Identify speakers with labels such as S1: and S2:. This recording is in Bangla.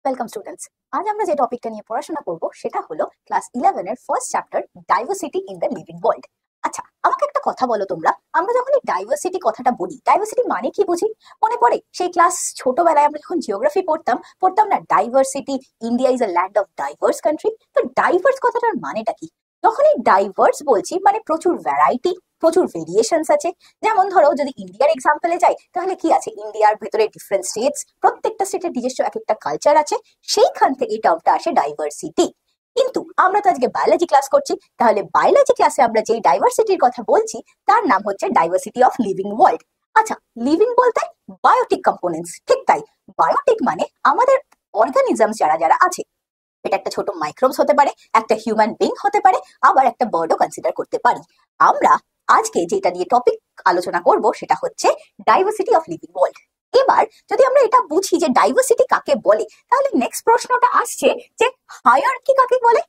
S1: Welcome students. আজ আমরা যে টপিকটা নিয়ে পড়াশোনা করব সেটা হলো ক্লাস 11 এর first chapter diversity in the living world. আচ্ছা, আমাকে একটা কথা বলো তোমরা, আমরা যখন এই ডাইভার্সিটি কথাটা বলি, ডাইভার্সিটি মানে কি বুঝি? মনে পড়ে সেই ক্লাস ছোটবেলায় আমরা যখন জিওগ্রাফি পড়তাম না, diversity, India is a land of diverse country. তো ডাইভার্স কথাটার মানেটা কি? যখন এই ডাইভার্স বলছি মানে প্রচুর ভ্যারাইটি, প্রচুর ভেরিয়েশনস আছে। যেমন ধরো যদি ইন্ডিয়ার এক্সাম্পলে যাই তাহলে কি আছে, ইন্ডিয়ার ভেতরে ডিফারেন্ট স্টেটস, প্রত্যেকটা স্টেটের নিজস্ব এক একটা কালচার আছে, সেইখান থেকে এই টার্মটা আসে ডাইভার্সিটি। কিন্তু আমরা তো আজকে বায়োলজি ক্লাস করছি, তাহলে বায়োলজি ক্লাসে আমরা যেই ডাইভার্সিটির কথা বলছি তার নাম হচ্ছে ডাইভার্সিটি অফ লিভিং ওয়ার্ল্ড। আচ্ছা, লিভিং বলতে বায়োটিক কম্পোনেন্টস, ঠিক তাই। বায়োটিক মানে আমাদের অর্গানিজমস যারা যারা আছে, এটা একটা ছোট মাইক্রোবস হতে পারে, একটা হিউম্যান বিং হতে পারে, আবার একটা বার্ডও কনসিডার করতে পারি। আমরা আজকে যেটা নিয়ে টপিক আলোচনা করব সেটা হচ্ছে ডাইভার্সিটি অফ লিভিং ওয়ার্ল্ড। এবার যদি আমরা এটা বুঝি যে ডাইভার্সিটি কাকে বলে, তাহলে নেক্সট প্রশ্নটা আসছে যে হায়ারার্কি কাকে বলে।